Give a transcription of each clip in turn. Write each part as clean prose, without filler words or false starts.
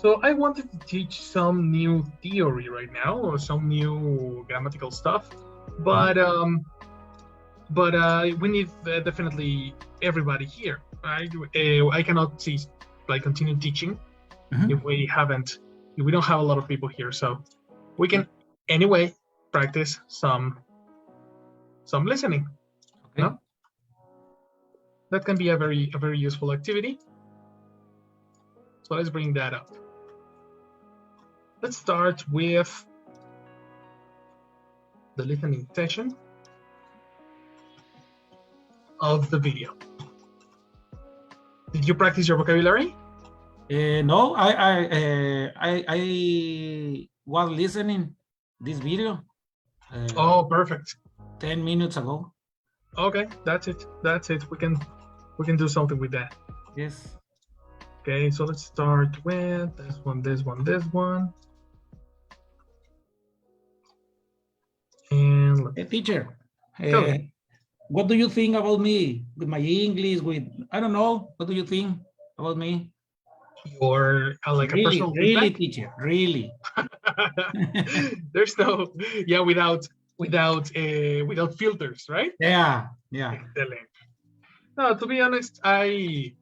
So I wanted to teach some new theory right now, or some new grammatical stuff, but we need definitely everybody here. I cannot continue teaching if we don't have a lot of people here. So we can anyway practice some listening. Okay. No? That can be a very useful activity. So let's bring that up. Let's start with the listening session of the video. Did you practice your vocabulary? No, I was listening this video. Oh, perfect. 10 minutes ago. Okay, that's it. We can do something with that. Yes. Okay, so let's start with this one. And Hey, teacher, what do you think about me with my English? I don't know. What do you think about me? You're like really, a personal really, feedback? Teacher, really. There's no, without filters, right? Yeah. Excellent. No, to be honest, I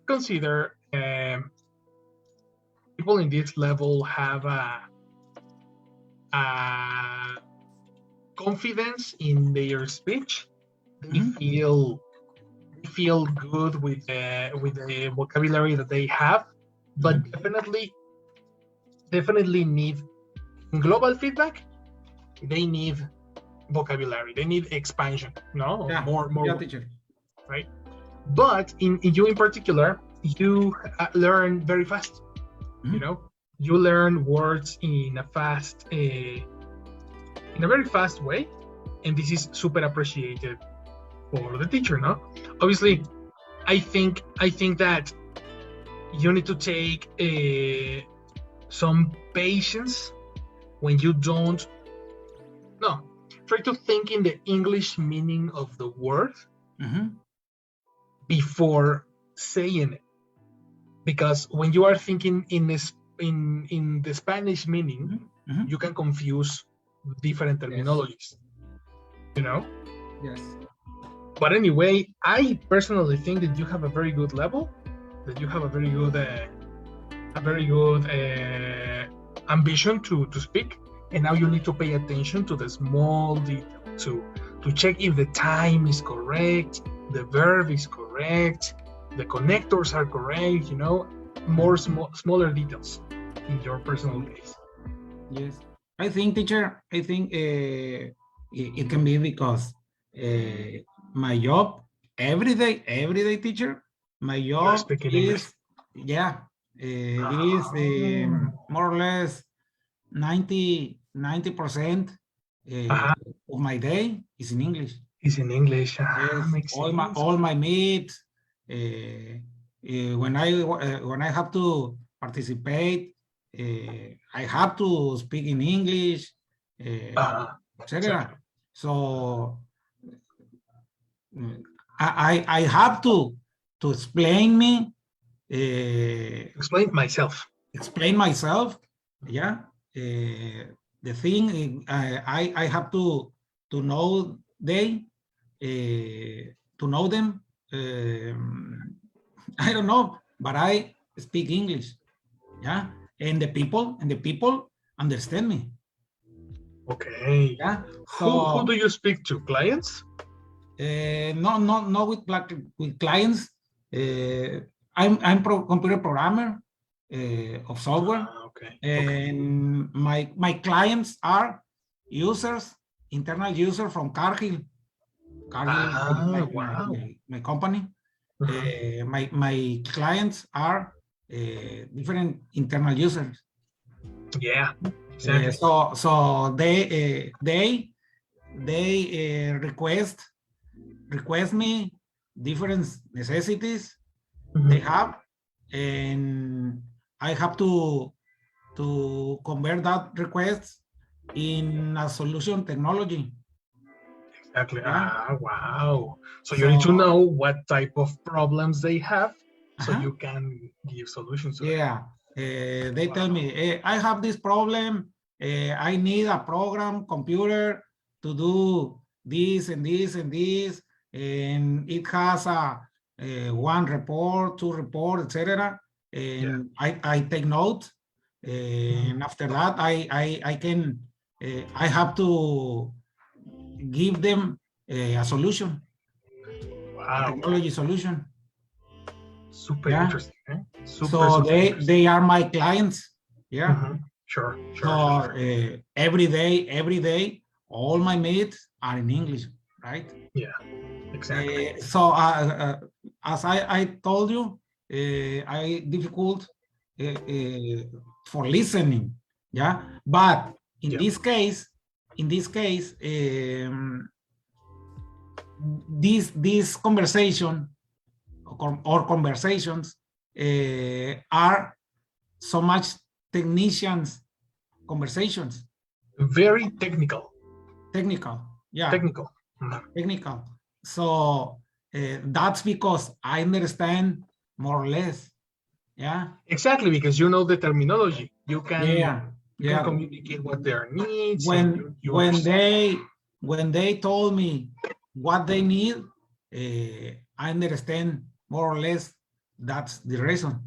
consider people in this level have a confidence in their speech. They feel good with the vocabulary that they have, but definitely need global feedback. They need vocabulary. They need expansion. No, more. Yeah, teacher. Right. But in you in particular, you learn very fast. You know, you learn words in a very fast way, and this is super appreciated for the teacher. No, obviously, I think that you need to take some patience when you don't. No, try to think in the English meaning of the word before saying it, because when you are thinking in the Spanish meaning, you can confuse different terminologies. You know. Yes. But anyway, I personally think that you have a very good level, that you have a very good ambition to speak, and now you need to pay attention to the small details, to check if the time is correct, the verb is correct, the connectors are correct, you know, more smaller details in your personal case. Yes, I think, teacher, it can be because my job every day, teacher, my job is more or less 90% of my day is in English. Is in English. Yes, all my meets. When I have to participate, I have to speak in English, etc. So I have to explain me. Explain myself. Yeah. The thing I have to know them. I don't know, but I speak English. Yeah, and the people understand me. Okay. Yeah. So, who do you speak to? Clients? No, with clients. I'm computer programmer of software. Okay. And my clients are users, internal users from Cargill. My company. My clients are different internal users. Yeah, exactly. So they request me different necessities they have, and I have to convert that request in a solution technology. Exactly. Yeah. Wow. So you need to know what type of problems they have, so you can give solutions to them. They tell me, I have this problem. I need a program computer to do this and this and this, and it has a one report, two report, etc. And I take note, and after that I can I have to give them a solution, a technology solution. Super interesting. Eh? So they are my clients. Yeah. Sure. So every day, all my meets are in English, right? Yeah, exactly. So as I told you, I difficult for listening, yeah. But in this case, this conversation or conversations are so much technicians conversations. Very technical. Yeah. Technical. So that's because I understand more or less. Yeah. Exactly, because you know the terminology. You can communicate what their needs. When they told me what they need, I understand more or less. That's the reason.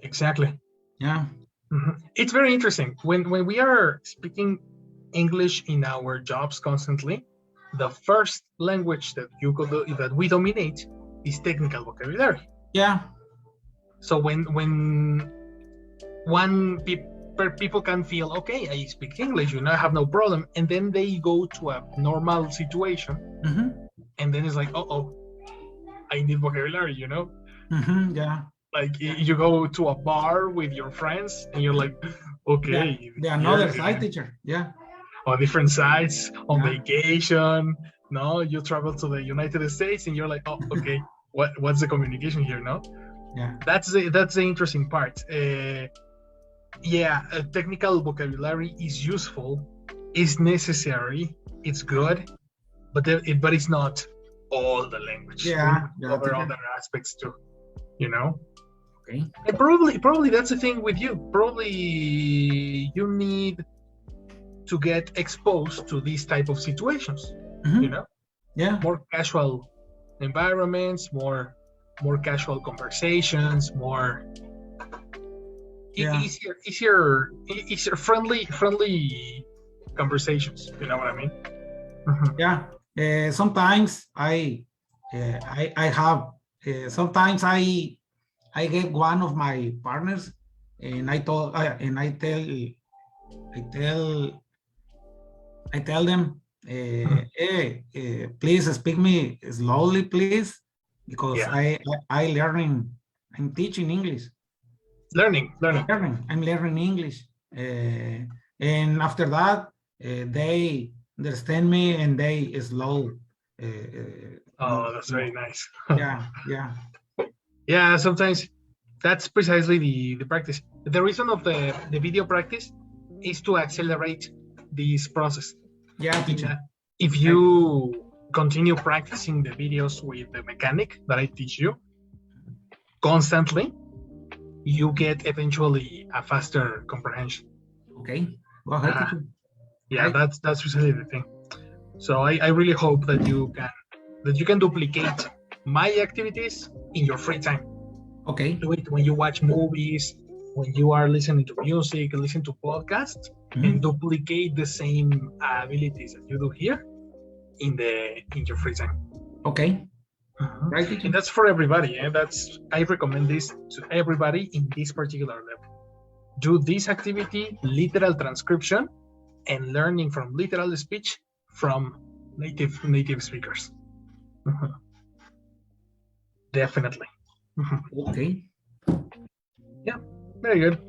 Exactly. Yeah. It's very interesting when we are speaking English in our jobs constantly. The first language that that we dominate is technical vocabulary. Yeah. So when people can feel, okay, I speak English, I have no problem, and then they go to a normal situation, and then it's like, I need vocabulary, Yeah. Like you go to a bar with your friends, and you're like, okay, the another side teacher, on different sides, on vacation. No, you travel to the United States, and you're like, okay, what's the communication here? No, that's the interesting part. Technical vocabulary is useful, is necessary, it's good, but it's not all the language. Cover other aspects too, Okay. And probably that's the thing with you. Probably you need to get exposed to these type of situations. More casual environments, more casual conversations, more easier friendly conversations. You know what I mean? Sometimes I have sometimes I get one of my partners, and I tell them, hey, please speak me slowly, please, because I'm teaching English. I'm learning English, and after that they understand me and they slow. That's very nice. Yeah, sometimes that's precisely the practice. The reason of the video practice is to accelerate this process. If you continue practicing the videos with the mechanic that I teach you constantly, you get eventually a faster comprehension. Okay, go ahead. That's precisely the thing. So I really hope that you can duplicate my activities in your free time. Okay. Do it when you watch movies, when you are listening to music, listen to podcasts, and duplicate the same abilities that you do here in your free time. Okay. Right. And that's for everybody. I recommend this to everybody in this particular level. Do this activity, literal transcription, and learning from literal speech from native speakers. Definitely. Okay. Yeah, very good.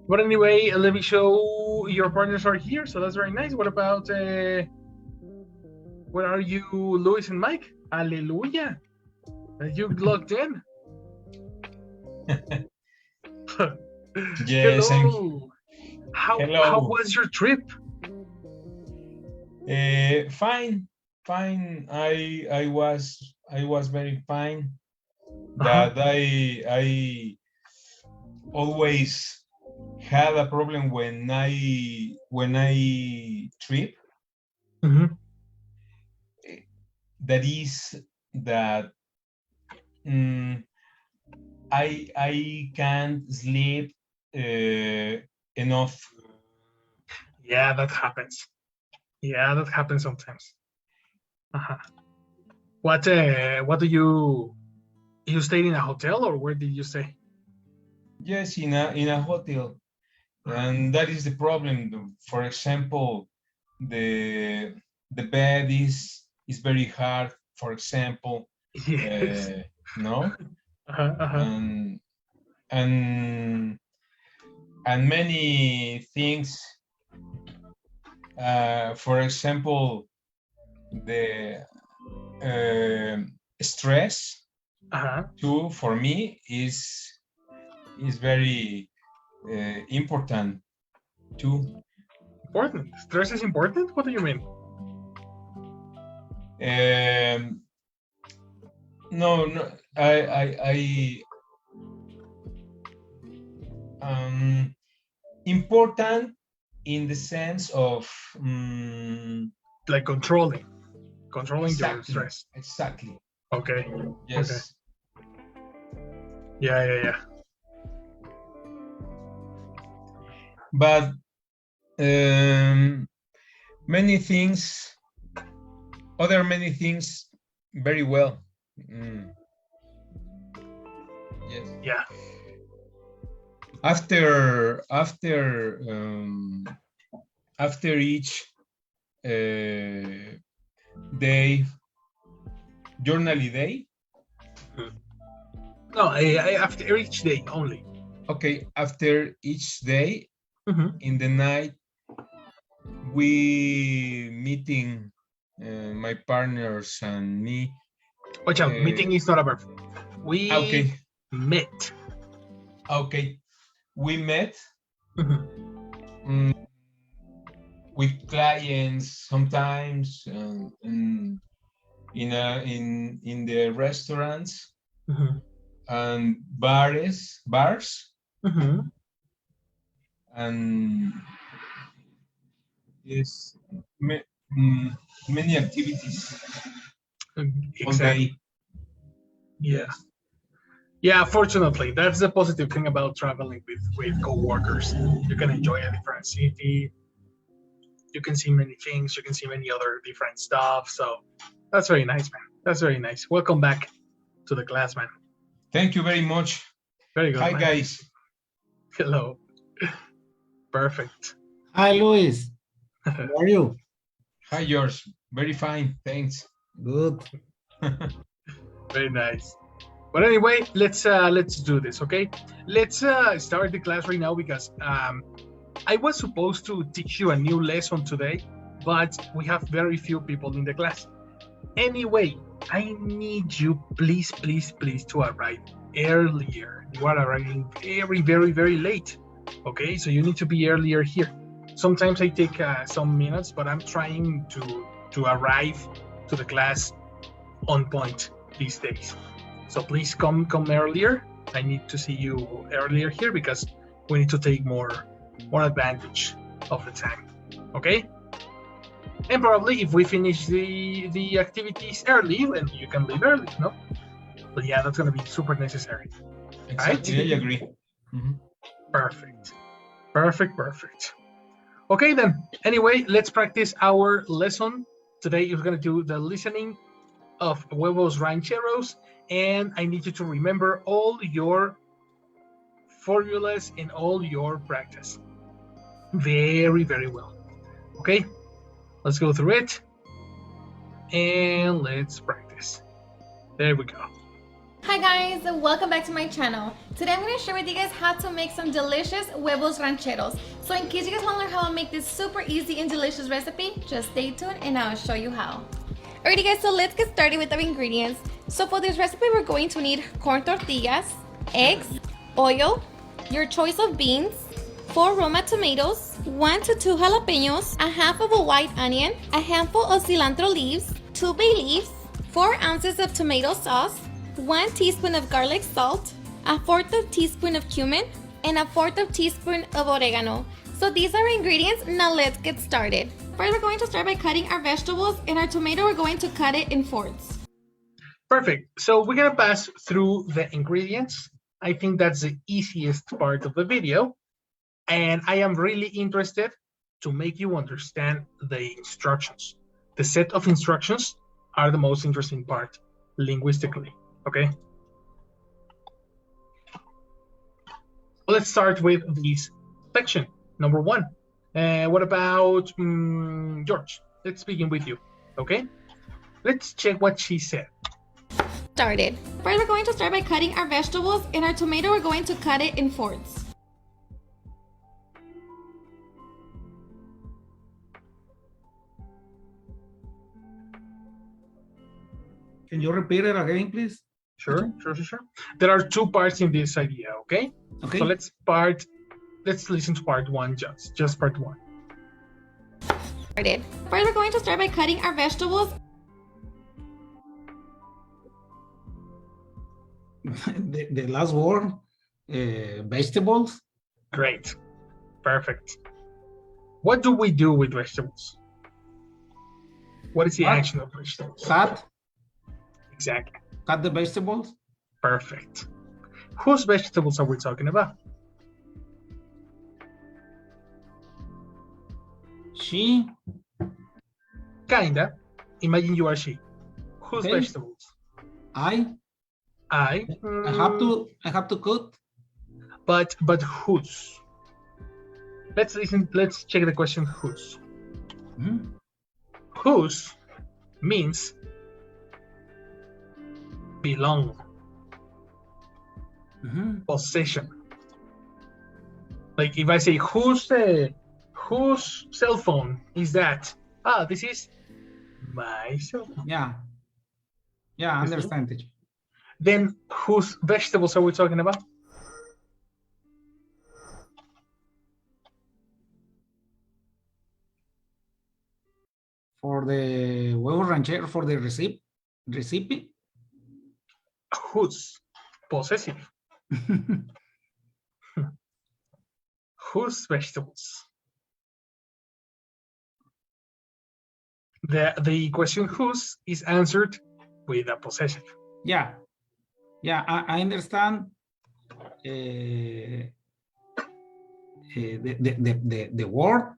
But anyway, let me show your partners are here, so that's very nice. What about where are you, Luis and Mike? Hallelujah. Are you logged in? Yes. Hello. How was your trip? Fine. I was very fine. That always had a problem when I trip. Mhm. That is that I can't sleep enough. Yeah, that happens. Yeah, that happens sometimes. Uh-huh. What do you stayed in a hotel, or where did you stay? Yes, in a hotel, and that is the problem. For example, the bed is very hard. For example, Yes. no, Uh-huh, uh-huh. and many things. For example, the stress Uh-huh. too for me is very important too. Important. Stress is important? What do you mean? No, I important in the sense of Like controlling your exactly, stress. exactly. Okay. Yes. Okay. Yeah. But many things very well. Yes. Yeah. After each day, journal day. No, after each day only. Okay, after each day, Mhm. in the night, we meeting my partners and me. Watch out, meeting is not a verb. We Okay. met. Okay, we met Mhm. with clients sometimes, in the restaurants Mhm. and bars, Mhm. and yes, many activities all Exactly. day. Yeah. Yeah, fortunately, that's the positive thing about traveling with co-workers. You can enjoy a different city. You can see many things. You can see many other different stuff. So that's very nice, man. That's very nice. Welcome back to the class, man. Thank you very much. Very good. Hi, man. guys. Hello. Perfect. Hi, Luis. How are you? Hi, George. Very fine. Thanks. Good. Very nice. But anyway, let's do this, okay? Let's start the class right now because I was supposed to teach you a new lesson today, but we have very few people in the class. Anyway, I need you, please, to arrive earlier. You are arriving very late, okay? So you need to be earlier here. Sometimes I take some minutes, but I'm trying to arrive to the class on point these days. So please come earlier. I need to see you earlier here because we need to take more advantage of the time, okay? And probably if we finish the activities early, then you can leave early, no? But yeah, that's gonna be super necessary. Exactly, Right? I agree. Mm-hmm. Perfect. Okay then. Anyway, let's practice our lesson. Today you're gonna do the listening of huevos rancheros, and I need you to remember all your formulas and all your practice. Very well. Okay, let's go through it and let's practice. There we go. Hi guys, welcome back to my channel. Today I'm going to share with you guys how to make some delicious huevos rancheros. So in case you guys want to learn how to make this super easy and delicious recipe, just stay tuned and I'll show you how. Alrighty guys, so let's get started with our ingredients. So for this recipe we're going to need corn tortillas, eggs, oil, your choice of beans, 4 Roma tomatoes, 1 to 2 jalapenos, a half of a white onion, a handful of cilantro leaves, 2 bay leaves, 4 ounces of tomato sauce, 1 teaspoon of garlic salt, a 1/4 teaspoon of cumin, and a 1/4 teaspoon of oregano. So these are our ingredients. Now let's get started. First, we're going to start by cutting our vegetables, and our tomato, we're going to cut it in 4ths. Perfect. So we're gonna pass through the ingredients. I think that's the easiest part of the video. And I am really interested to make you understand the instructions. The set of instructions are the most interesting part linguistically, okay? Let's start with this section, number 1. What about George? Let's begin with you, okay? Let's check what she said. Started. First, we're going to start by cutting our vegetables, and our tomato, we're going to cut it in 4ths. Can you repeat it again, please? Sure. There are 2 parts in this idea, okay? Okay. So let's listen to part 1 just part 1. Started. First, we're going to start by cutting our vegetables. The last word, vegetables. Great. Perfect. What do we do with vegetables? What is the action of vegetables? Cut. Exactly. Cut the vegetables. Perfect. Whose vegetables are we talking about? She. Kinda. Imagine you are she. Whose Okay. vegetables? I have to cut. But whose? Let's listen. Let's check the question. Whose? Mhm. Whose means belong, Mhm. possession. Like if I say whose cell phone is that? Ah, this is my cell phone. Yeah. Yeah, I understand it. Then whose vegetables are we talking about? For the huevo ranchero, for the recipe. Whose? Possessive. Whose vegetables? The question whose is answered with a possessive. Yeah. Yeah, I understand the word,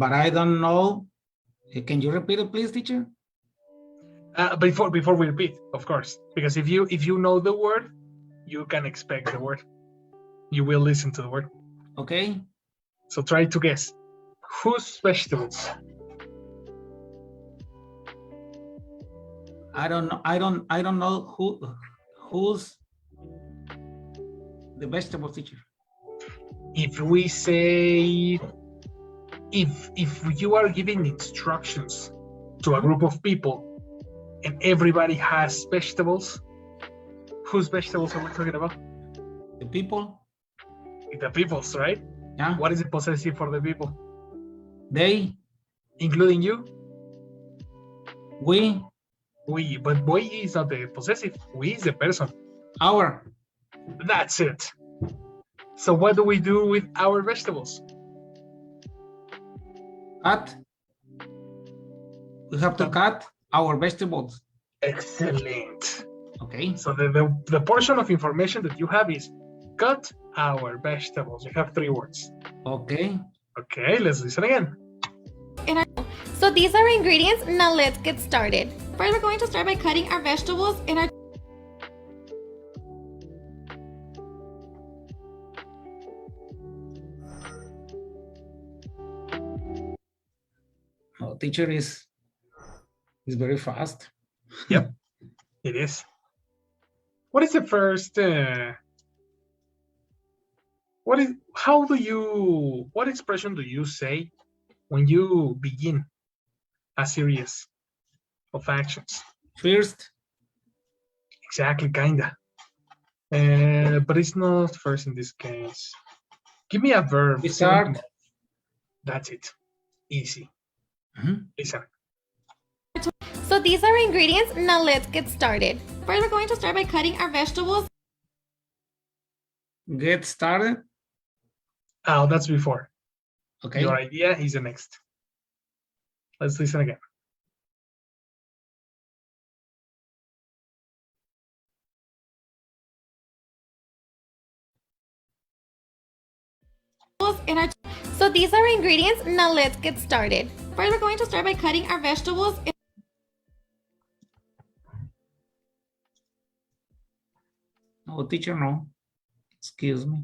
but I don't know. Can you repeat it, please, teacher? Before we repeat, of course, because if you know the word, you can expect the word. You will listen to the word. Okay. So try to guess. Whose vegetables? I don't know who's the vegetable, teacher. If we say, if you are giving instructions to a group of people and everybody has vegetables, whose vegetables are we talking about? The people. The people's, right? Yeah. What is the possessive for the people? They. Including you? We. We, but we is not the possessive. We is the person. Our. That's it. So what do we do with our vegetables? Cut. We have to cut our vegetables. Excellent. Okay. So the portion of information that you have is cut our vegetables. You have 3 words. Okay. Okay, let's listen again. So these are our ingredients. Now let's get started. First, we're going to start by cutting our vegetables, and our Teacher is very fast. Yep, it is. What is the first? What expression do you say when you begin a series of actions? First. Exactly, kinda. But it's not first in this case. Give me a verb. Start. That's it. Easy. Mhm. Listen. So these are our ingredients. Now let's get started. First, we're going to start by cutting our vegetables. Get started. Oh, that's before. Okay. Your idea is the next. Let's listen again. So these are our ingredients. Now let's get started. First, we're going to start by cutting our vegetables. No, teacher, no. Excuse me.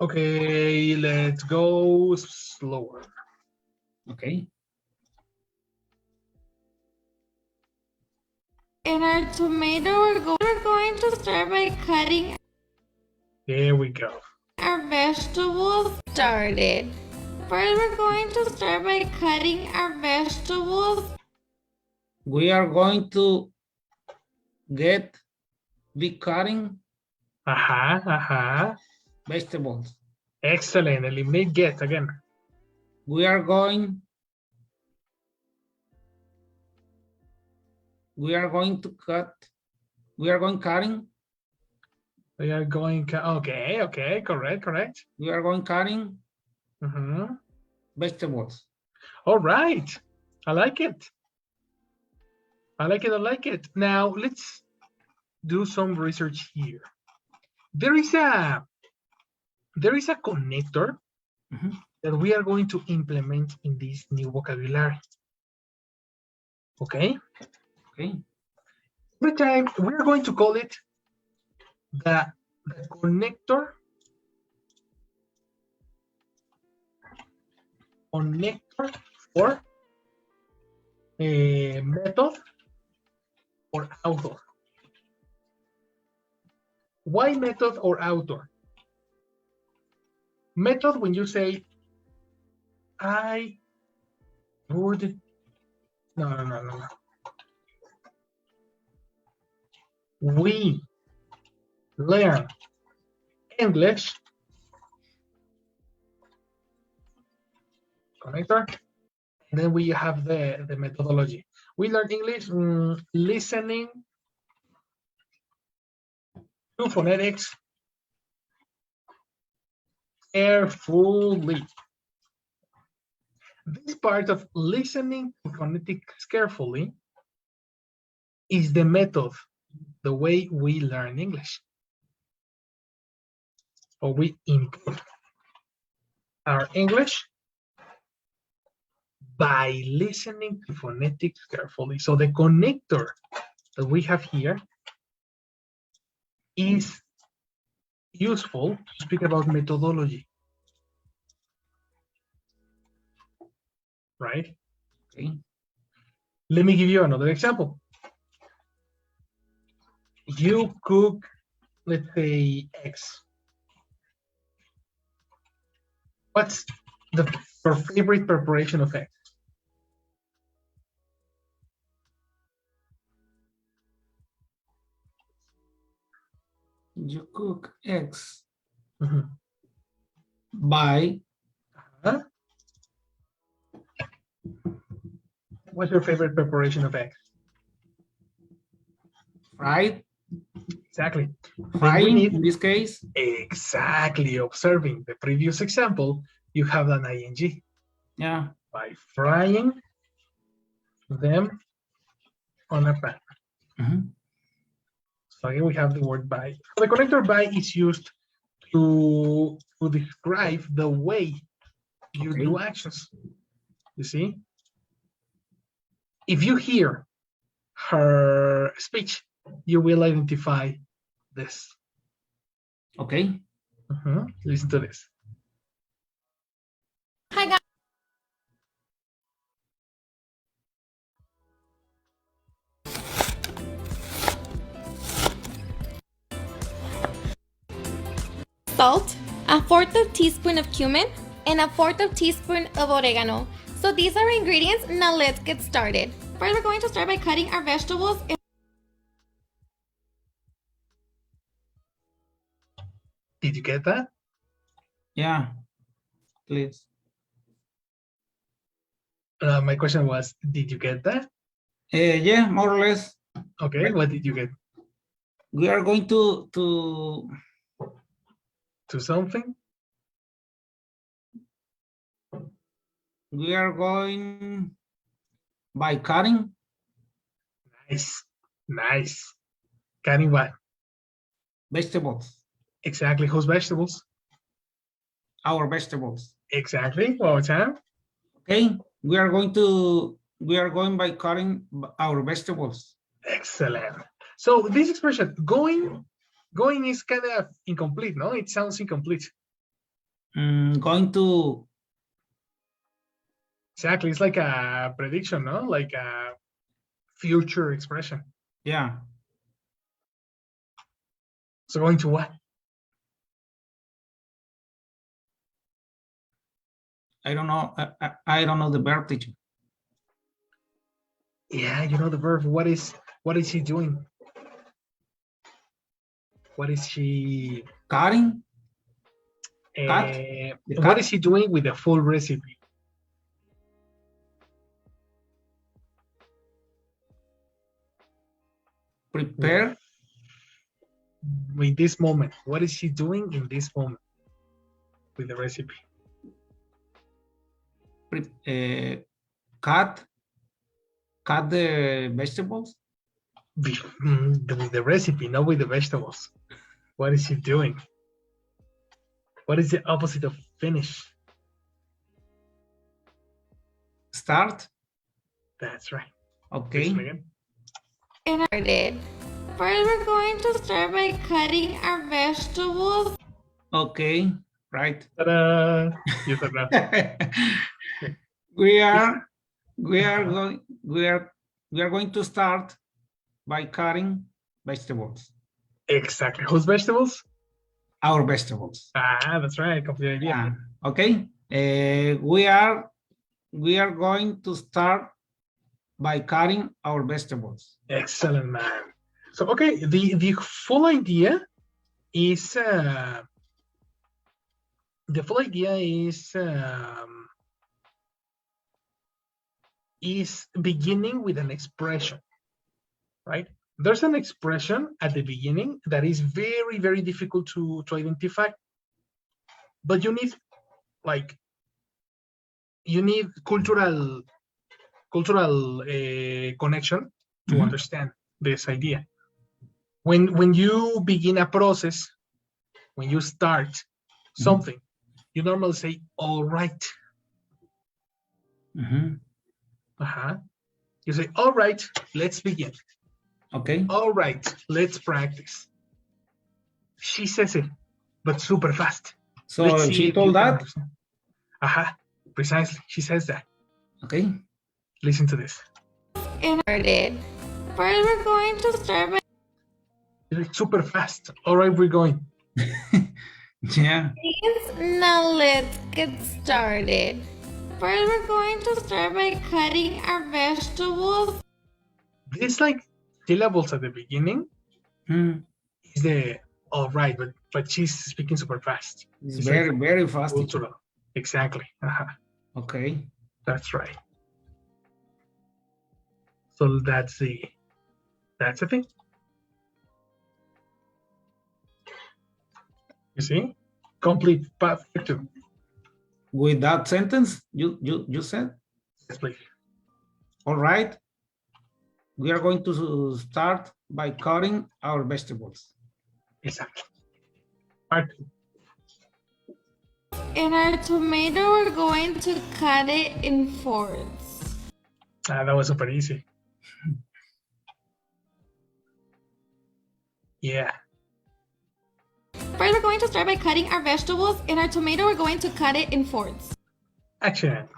Okay, let's go slower. Okay. In our tomato, we're going to start by cutting There we go. our vegetables. Started. First, we're going to start by cutting our vegetables. We are going to be cutting vegetables. Excellent. Eliminate get again. We are going to cut. We are going cutting. We are going. Okay. Correct. We are going cutting Mm-hmm. vegetables. All right. I like it. I like it. Now let's do some research here. There is a connector that we are going to implement in this new vocabulary. Okay. Every time we are going to call it the connector for a method or author. Why method or author? Method when you say I would no. We learn English. Connector. And then we have the methodology. We learn English listening to phonetics carefully. This part of listening to phonetics carefully is the method, the way we learn English. Or we improve our English by listening to phonetics carefully. So the connector that we have here is useful to speak about methodology. Right? Okay. Let me give you another example. You cook, let's say, eggs. What's your favorite preparation of eggs? You cook eggs by What's your favorite preparation of eggs? fried. Exactly. Frying in this case. Exactly. Observing the previous example, you have an ing. Yeah. By frying them on a pan. So again, we have the word by. So the connector by is used to describe the way you do actions. You see? If you hear her speech, you will identify this. Okay. Listen to this. Hi guys. Salt, a 1/4 teaspoon of cumin, and a 1/4 teaspoon of oregano. So these are our ingredients. Now let's get started. First, we're going to start by cutting our vegetables. Did you get that? Yeah, please. My question was, did you get that? Yeah, more or less. Okay, what did you get? We are going to to something. We are going by cutting. Nice, nice. Cutting what? Vegetables. Exactly. Whose vegetables? Our vegetables. Exactly. One more time. Okay. We are going by cutting our vegetables. Excellent. So this expression, going is kind of incomplete, no? It sounds incomplete. Going to. Exactly. It's like a prediction, no? Like a future expression. Yeah. So going to what? I don't know. I don't know the verb, teacher. Yeah, you know the verb. What is he doing? What is she? Cutting. What is he doing with the full recipe? Prepare. In this moment, what is he doing in this moment with the recipe? Cut the vegetables. With the recipe, not with the vegetables. What is he doing? What is the opposite of finish? Start. That's right. Okay. And I did. First, we're going to start by cutting our vegetables. Okay. Right. Ta-da! You said no. We are going to start by cutting vegetables. Exactly. Whose vegetables? Our vegetables. Ah, that's right. Complete idea. Yeah. Okay. We are going to start by cutting our vegetables. Excellent, man. So, okay, the full idea is beginning with an expression, right? There's an expression at the beginning that is very, very difficult to identify, but you need cultural connection to understand this idea. When you begin a process, when you start something, you normally say, all right. You say, all right, let's begin. Okay. All right, let's practice. She says it, but super fast. So she told that? Precisely. She says that. Okay. Listen to this. And I did. First, we're going to start by super fast. All right, we're going. Yeah. Now let's get started. First, we're going to start by cutting our vegetables. This syllables at the beginning is the all right, but she's speaking super fast. It's very, very fast. Cultural. Exactly. Okay. That's right. So that's the thing. You see? Complete perfect. With that sentence, you said? Yes, please. All right. We are going to start by cutting our vegetables. Exactly. Part 2. In our tomato, we're going to cut it in fourths. That was super easy. Yeah. First, we're going to start by cutting our vegetables. In our tomato, we're going to cut it in fourths. Action.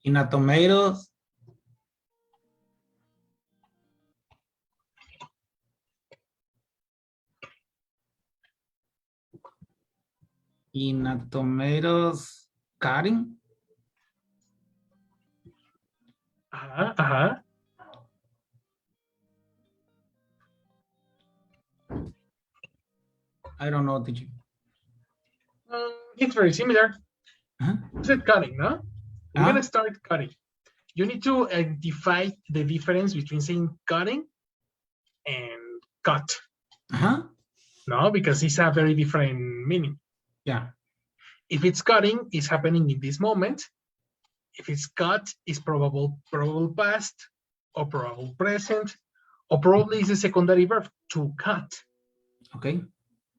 In a tomato, tomatoes cutting. I don't know, did you? It's very similar. You said cutting, no? We're going to start cutting. You need to identify the difference between saying cutting and cut. No, because it's a very different meaning. Yeah. If it's cutting, it's happening in this moment. If it's cut, it's probable past, or probable present, or probably is a secondary verb, to cut. Okay.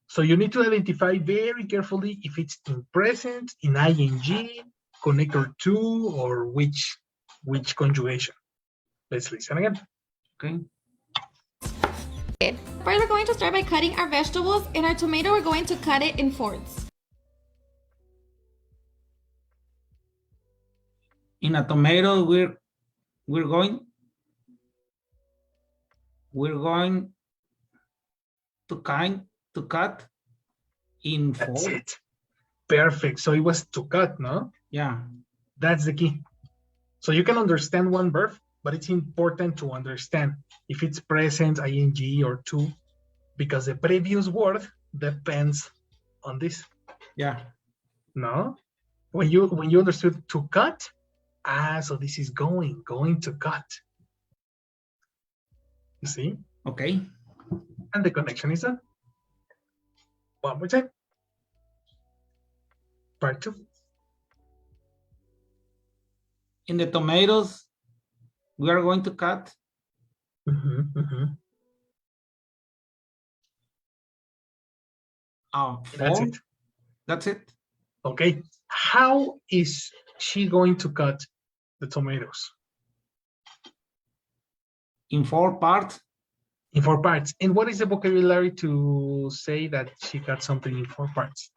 So you need to identify very carefully if it's in present, in ing, connector to, or which conjugation. Let's listen again. Okay. First, we're going to start by cutting our vegetables, and our tomato, we're going to cut it in fourths. In a tomato, we're going to cut in That's four. it. Perfect. So it was to cut, no? Yeah. That's the key. So you can understand one verb, but it's important to understand if it's present, ing, or to, because the previous word depends on this. Yeah. No? When you understood to cut, so this is going to cut. You see? Okay. And the connection is done. One more time. Part 2. In the tomatoes, we are going to cut That's four. it. That's it. Okay. How is she going to cut the tomatoes? In 4 parts. In 4 parts. And what is the vocabulary to say that she cut something in 4 parts?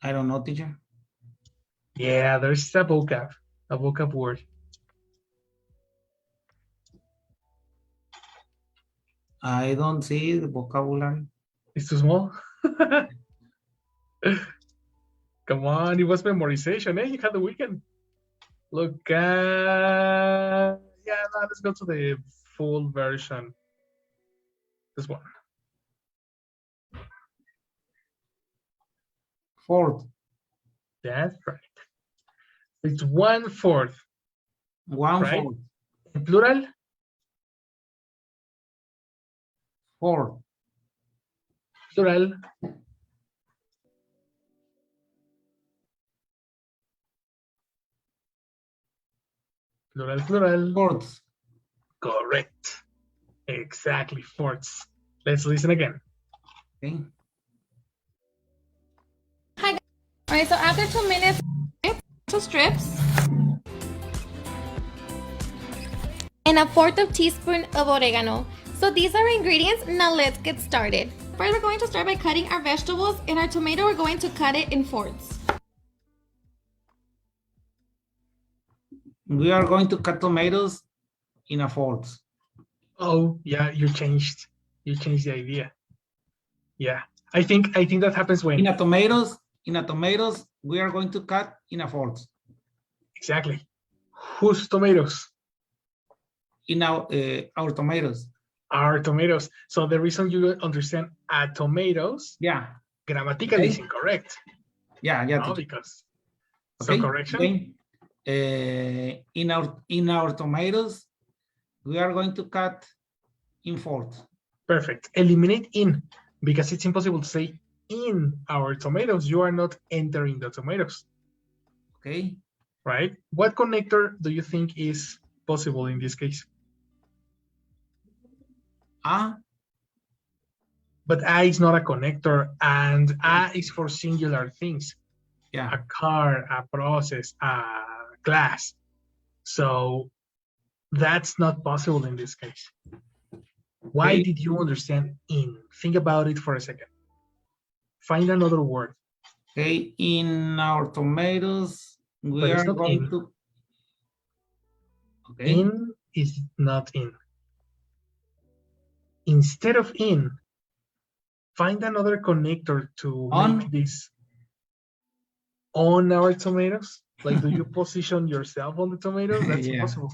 I don't know, teacher. Yeah, there's a vocab word. I don't see the vocabulary. It's too small. Come on, it was memorization, eh? You had the weekend. Look at, yeah, no, let's go to the full version. This one. Fourth. That's right. It's 1/4. 1/4. Right? In plural? 4. Plural. Plural. Fourths. Correct. Exactly, fourths. Let's listen again. Okay. Hi, guys. All right, so after 2 minutes, strips and a 1/4 teaspoon of oregano. So these are our ingredients. Now let's get started. First, we're going to start by cutting our vegetables, and our tomato, we're going to cut it in fourths. We are going to cut tomatoes in a fourth. Oh, yeah, you changed the idea. Yeah. I think that happens when In a tomatoes, we are going to cut in a fourth. exactly. Whose tomatoes? In our tomatoes. Our tomatoes. So the reason you understand tomatoes, Yeah. grammatically is incorrect. Yeah. No, because so correction. Okay. In our tomatoes, we are going to cut in fourth. Perfect. Eliminate in, because it's impossible to say in our tomatoes. You are not entering the tomatoes. Okay. Right? What connector do you think is possible in this case? But a is not a connector, and a is for singular things. Yeah. A car, a process, a class. So that's not possible in this case. Why Okay. did you understand in? Think about it for a second. Find another word. Okay. In our tomatoes, we are going to. Okay. In is not in. Instead of in, find another connector to make this on our tomatoes. Like, do you position yourself on the tomatoes? That's Yeah. impossible.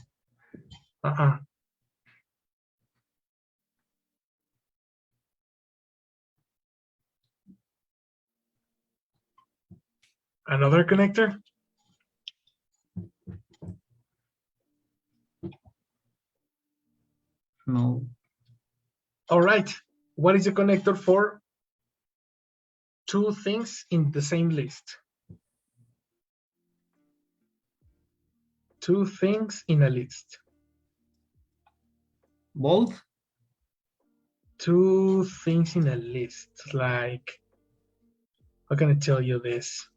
Another connector? No. All right. What is the connector for two things in the same list? Two things in a list. Both? Two things in a list. Like, how can I tell you this?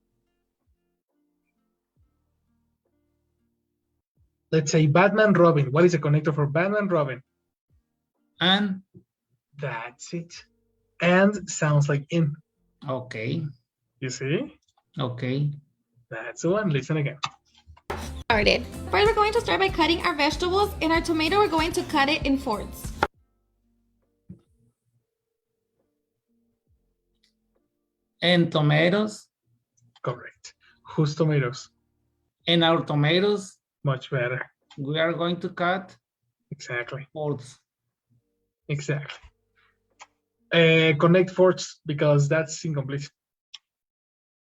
Let's say Batman, Robin. What is the connector for Batman, Robin? And? That's it. And sounds like in. Okay. You see? Okay. That's the one. Listen again. Started. First, we're going to start by cutting our vegetables, and our tomato, we're going to cut it in fourths. And tomatoes? Correct. Whose tomatoes? And our tomatoes, Much better. we are going to cut Exactly. fourths. Exactly. Connect fourths because that's incomplete.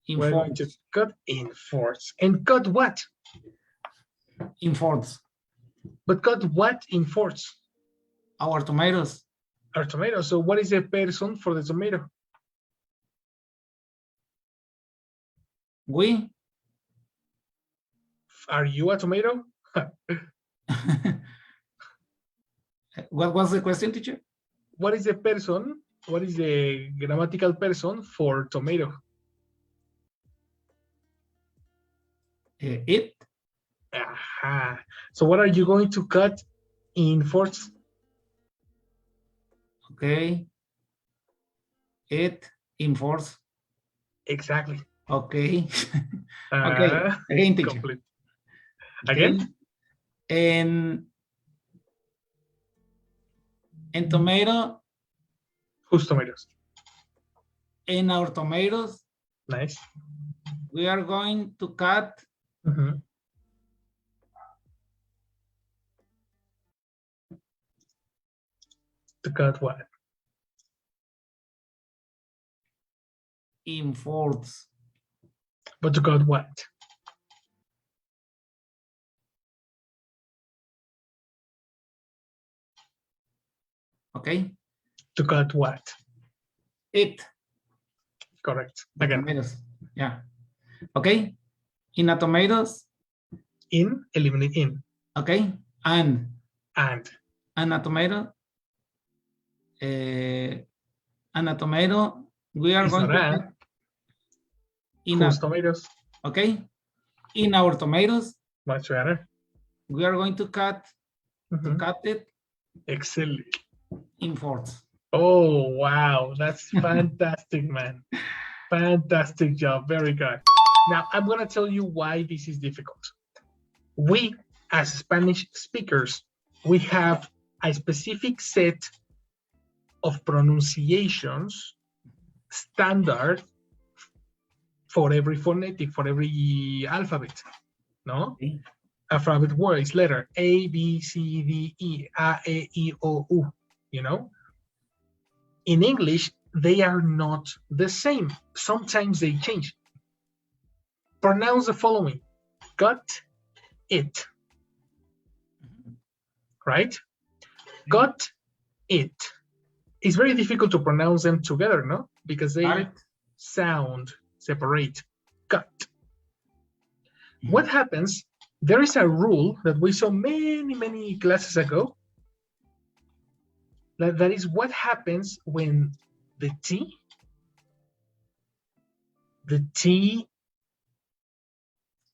In We're going to fourths. cut in fourths. And cut what? In fourths. But cut what in fourths? Our tomatoes. Our tomato. So what is the person for the tomato? We? Are you a tomato? What was the question, teacher? What is the person? What is the grammatical person for tomato? It? Aha. So what are you going to cut in fourths? Okay. It in fourths. Exactly. Okay. Okay. Again, teacher. Complete. Again? And tomato, Whose tomatoes? in our tomatoes, Nice. we are going to cut Mhm. To cut what? in fourths. But to cut what? Okay. To cut what? It. Correct. The Again. tomatoes. Yeah. Okay. In a tomatoes. In, eliminate in. Okay. And And. a tomato. And a tomato. We are It's going not to and. cut in a, Whose tomatoes? okay. In our tomatoes, Much better. we are going to cut Mhm. it Excellent. in fourths. Oh, wow. That's fantastic, man. Fantastic job. Very good. Now, I'm going to tell you why this is difficult. We, as Spanish speakers, we have a specific set of pronunciations standard for every phonetic, for every alphabet, no? Okay. Alphabet word is letter A, B, C, D, E, A, E, I, O, U, you know? In English, they are not the same. Sometimes they change. Pronounce the following. Got it. Right? Got it. It's very difficult to pronounce them together, no? Because they Got it. sound separate. Got. What happens? There is a rule that we saw many classes ago. That is what happens when the T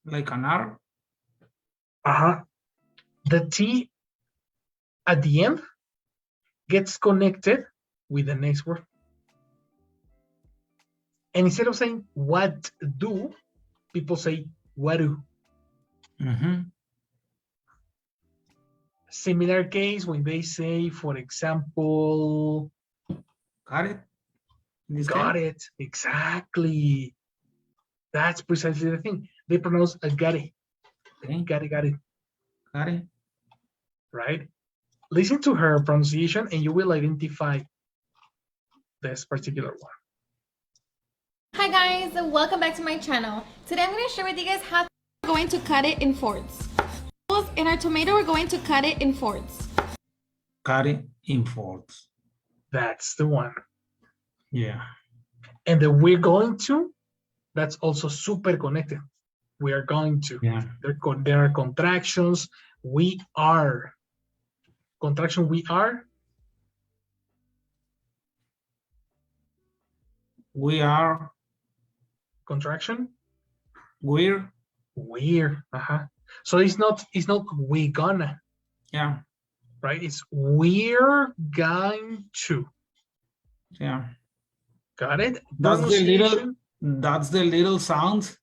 Like an R. the T at the end gets connected with the next word. And instead of saying what do, people say what do. Mm-hmm. Similar case when they say, for example, Got it. In this got case? it. Exactly. That's precisely the thing. They pronounce a got it. Okay. Got it, got it. Got it. Right? Listen to her pronunciation and you will identify this particular one. Hi guys, welcome back to my channel. Today I'm going to share with you guys how we're going to cut it in fourths. In our tomato, we're going to cut it in fourths. cut it in fourths. That's the one. Yeah. And the we're going to, that's also super connected. We are going to. Yeah. There are contractions. We are. Contraction, we are. We are. Contraction. We're. So it's not we gonna. Yeah. Right? It's we're going to. Yeah. Got it? That's the little sound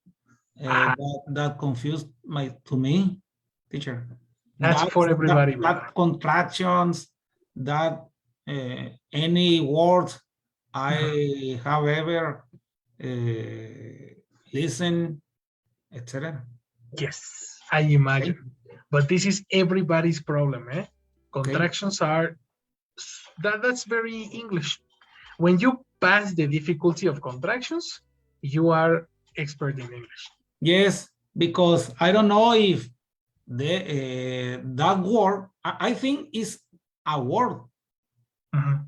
that confused me, teacher. That's for everybody. That contractions, that any word I have ever listened, etc. Yes, I imagine. Okay. But this is everybody's problem, eh? Contractions are, that's very English. When you pass the difficulty of contractions, you are expert in English. Yes, because I don't know if that word, I think is a word.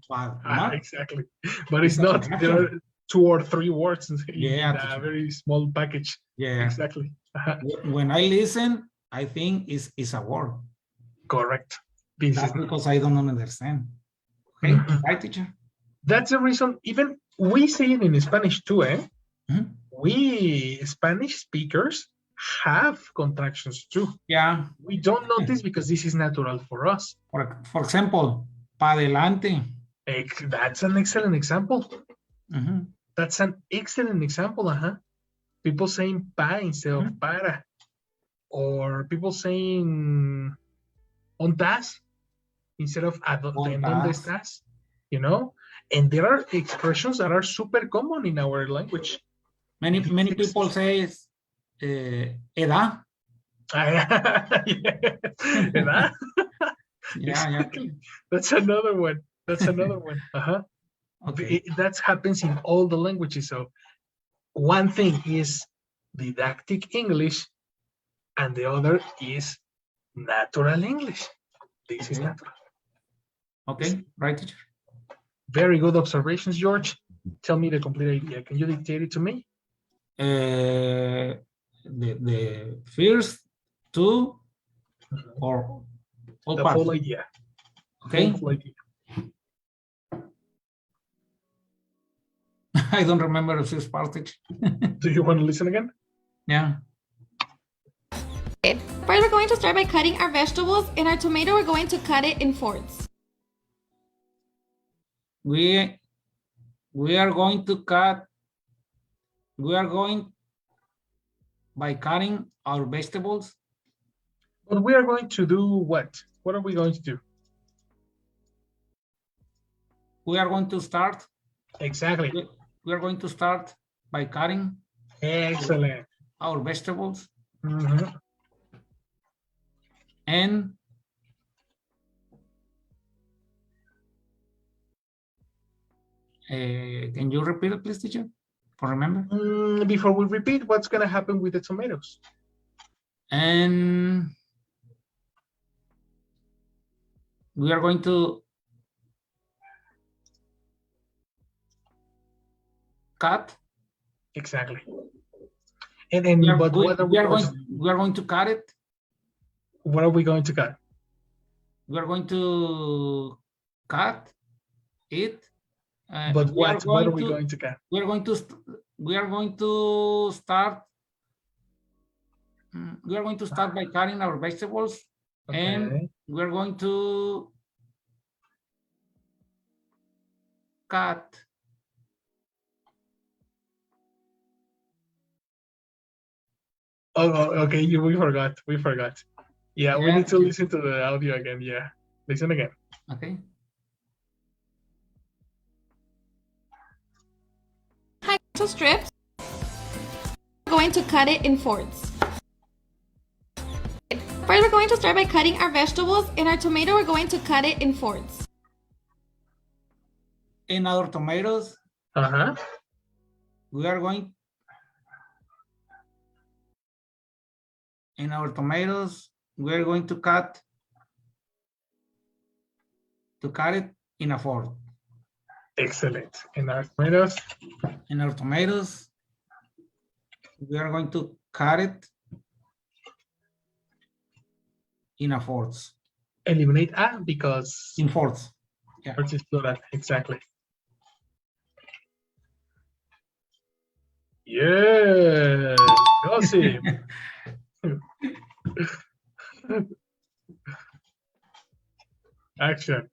But not exactly. But it's not. There are 2 or 3 words in a very small package. Yeah. Exactly. When I listen, I think it's a word. Correct. That's because I don't understand. Okay, right, teacher? That's the reason, even we say it in Spanish too, eh? We Spanish speakers have contractions too. Yeah. We don't notice because this is natural for us. For example, pa adelante. That's an excellent example. That's an excellent example, People saying pa instead of para. Or people saying ontas instead of ¿dónde estás? You know? And there are expressions that are super common in our language. Many people say edad. Edad? Exactly. That's another one. Okay. That happens in all the languages. So one thing is didactic English and the other is natural English. This is natural. Okay, right, teacher. Very good observations, George. Tell me the complete idea. Can you dictate it to me? The first 2 or all the whole idea. Okay. Whole idea. I don't remember the first part. Do you want to listen again? Yeah. First, we're going to start by cutting our vegetables, and our tomato, we're going to cut it in fourths. We are going to cut. We are going by cutting our vegetables. But we are going to do what? What are we going to do? We are going to start. Exactly. We are going to start by cutting. Excellent. Our vegetables. And can you repeat it, please, teacher? For remember? Before we repeat, what's going to happen with the tomatoes? And we are going to cut. Exactly. And then, we are going to cut it. What are we going to cut? We are going to cut it. But what are we going to cut? We are going to start. We are going to start by cutting our vegetables, and we are going to cut. Oh, okay. We forgot. Yeah, we need to listen to the audio again. Yeah, listen again. Okay. Tomato strips. We're going to cut it in fourths. First, we're going to start by cutting our vegetables, and our tomato, we're going to cut it in fourths. In our tomatoes, we are going. In our tomatoes, we are going to cut to cut it in a fork. Excellent. And our tomatoes? In our tomatoes, we are going to cut it in a fourth. Eliminate A because In fourth. Yeah. fourth is plural. Exactly. Yeah. Gossip. Action.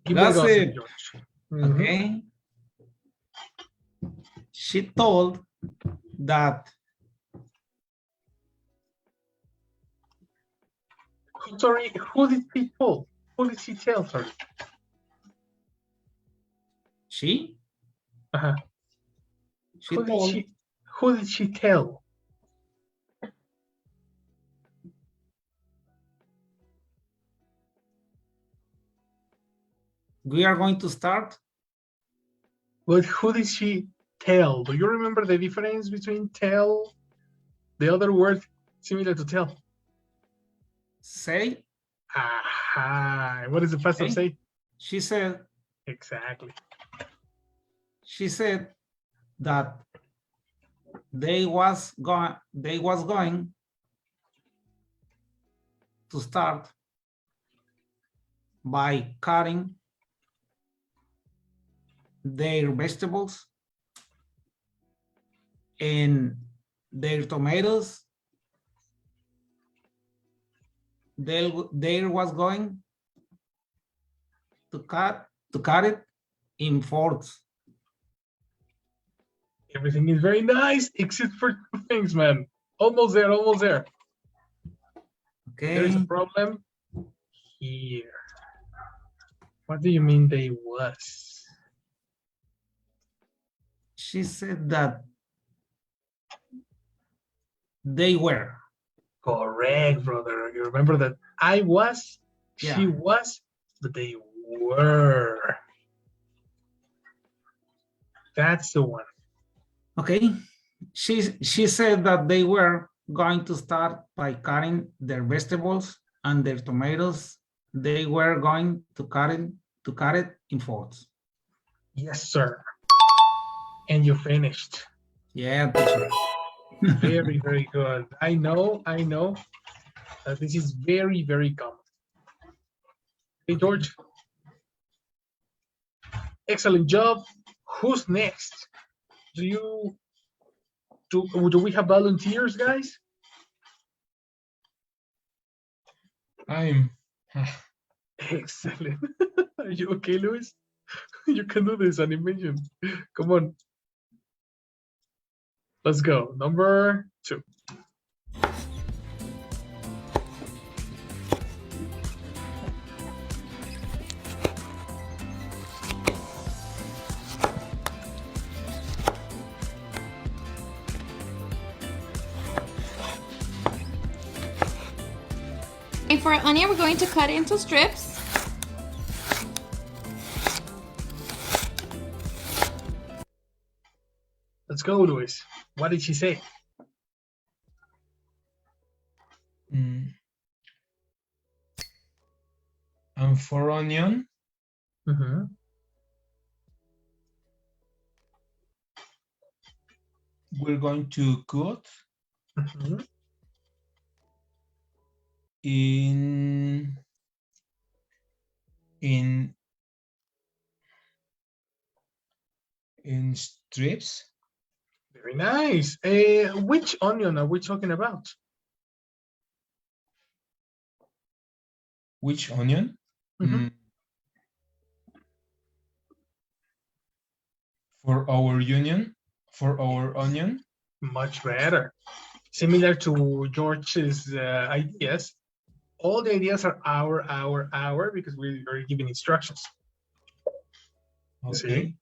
Give me Gossip. gossip, George. Mhm. Okay. She told that Sorry, who did she tell? Who did she tell? Sorry. she Uh-huh. told Who did she tell? we are going to start. But who did she tell? Do you remember the difference between tell, the other word similar to tell? Say. Aha. What is the past of Okay. say? She said. Exactly. She said that they was going to start by cutting their vegetables and their tomatoes. They was going to cut it in fourths. Everything is very nice except for two things, man. Almost there, almost there. Okay. There's a problem here. What do you mean they was? She said that they were. Correct, brother. You remember that I was, Yeah. she was, but they were. That's the one. Okay. She said that they were going to start by cutting their vegetables and their tomatoes. They were going to cut it in fourths. Yes, sir. And you finished. Yeah, teacher. Very, very good. I know that this is very, very common. Hey, George. Excellent job. Who's next? Do we have volunteers, guys? I'm Excellent. Are you okay, Luis? You can do this animation. Come on. Let's go. Number 2. And for our onion, we're going to cut it into strips. Let's go, Luis. What did she say? And for onion, Mm-hmm. we're going to cut Mm-hmm. in strips. Very nice. Which onion are we talking about? Which onion? Mhm. For our onion. Much better. Similar to George's ideas. All the ideas are our, because we are giving instructions. Okay. See?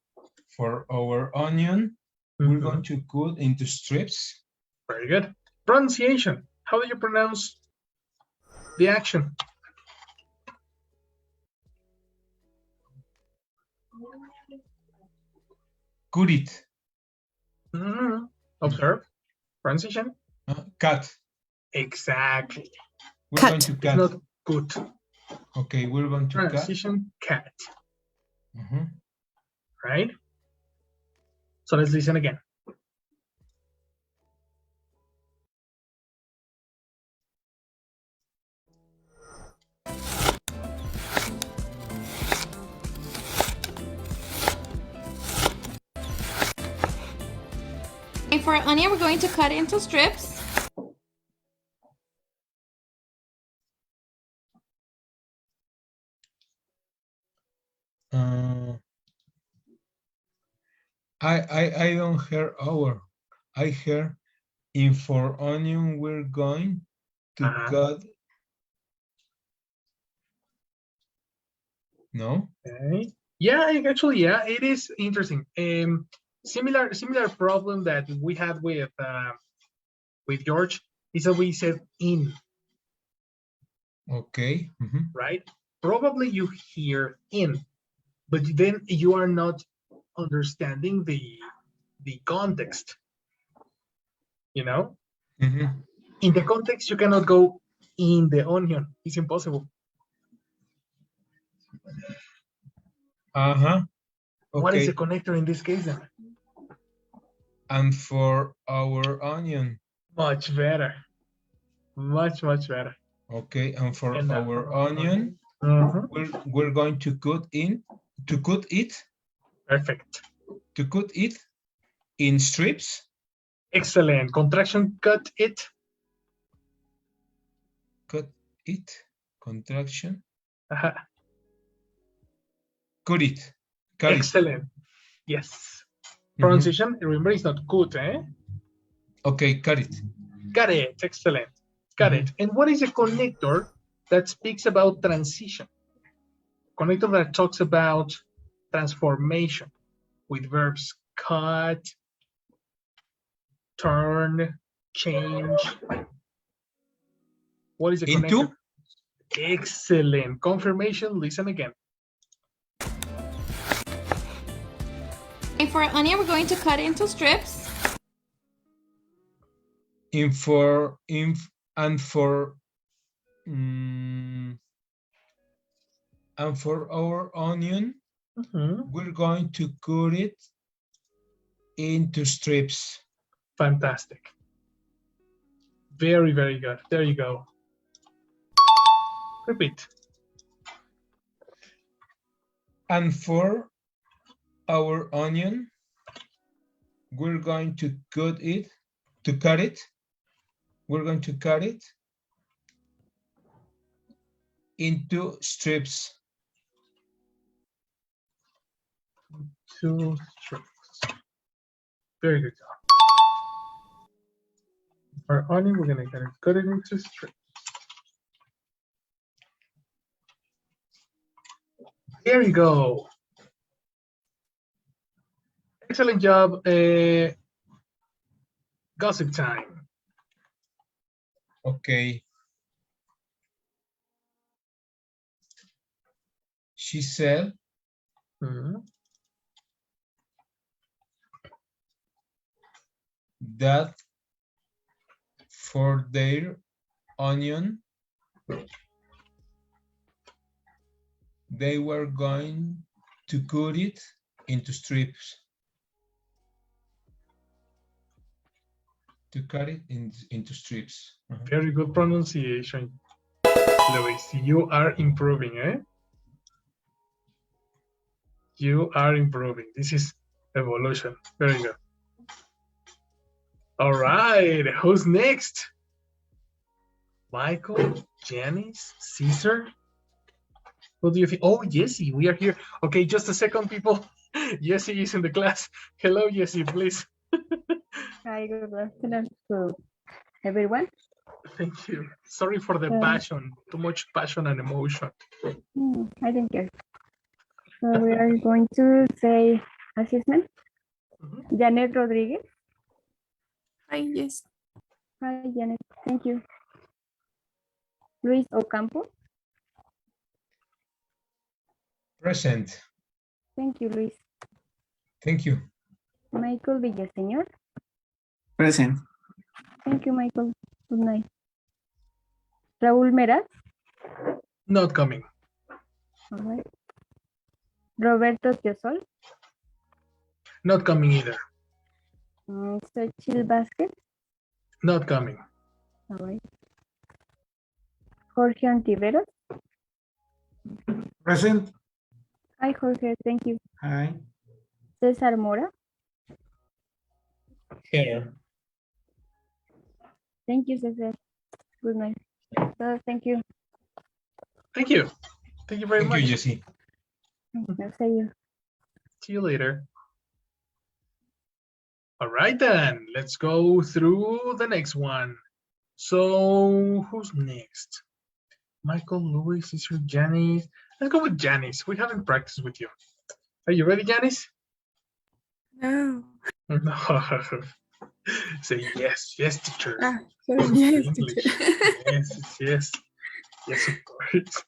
For our onion, we're going to cut into strips. Very good. Pronunciation. How do you pronounce the action? Cut it. Observe. Pronunciation. Cut. Exactly. We're Cut. going to It's cut. not good. Okay, we're going to cut. Transition cat. Mhm. Right? So let's listen again. And for our onion, we're going to cut it into strips. I don't hear our. I hear in for onion we're going to cut. No. Okay. Yeah, actually, yeah, it is interesting. Similar problem that we had with George is that we said in. Okay. Mhm. Right? Probably you hear in, but then you are not understanding the context. You know? Mhm. In the context, you cannot go in the onion. It's impossible. Okay. What is the connector in this case then? And for our onion. Much better. Much better. Okay, and for our onion, we're going to cut it. Perfect. To cut it in strips. Excellent. Contraction, cut it. Cut it. Contraction. Uh-huh. Cut it. Cut Excellent. It. Yes. Pronunciation, remember, it's not cut, eh? Okay, cut it. Got it. Excellent. Got it. And what is a connector that speaks about transition? Connector that talks about transformation with verbs cut, turn, change. What is a connector? Excellent. Confirmation, listen again. And for our onion, we're going to cut it into strips. And for our onion, we're going to cut it into strips. Fantastic. Very good. There you go. Repeat. And for our onion, we're going to cut it. We're going to cut it into strips. Two strips. Very good job. For onion, we're going to cut it into strips. There you go. Excellent job. Gossip time. Okay. She said that for their onion, they were going to cut it into strips. To cut it into strips. Very good pronunciation, Luis. You are improving, eh? You are improving. This is evolution. Very good. All right. Who's next? Michael, Janice, Caesar? Who do you think? Oh, Jessie, we are here. Okay, just a second, people. Jessie is in the class. Hello, Jessie, please. Hi, good afternoon to everyone. Thank you. Sorry for the passion, too much passion and emotion. I don't care. So we are going to say assessment. Janet Rodriguez. Hi, yes. Hi, Janet. Thank you. Luis Ocampo. Present. Thank you, Luis. Thank you. Michael Villaseñor. Present. Thank you, Michael. Good night. Raúl Meraz. Not coming. All right. Roberto Teosol. Not coming either. Xochitl Vázquez. Not coming. All right. Jorge Antiveros. Present. Hi, Jorge. Thank you. Hi. César Mora. Here. Thank you, César. Good night. Thank you. Thank you. Thank you very Thank much. you, Jessie. I'll see you. See you later. All right, then. Let's go through the next one. So, who's next? Michael, Louis, is your Janice? Let's go with Janice. We haven't practiced with you. Are you ready, Janice? No. No. Say yes, yes, teacher. So yes, English. teacher. Yes, yes, yes, of course.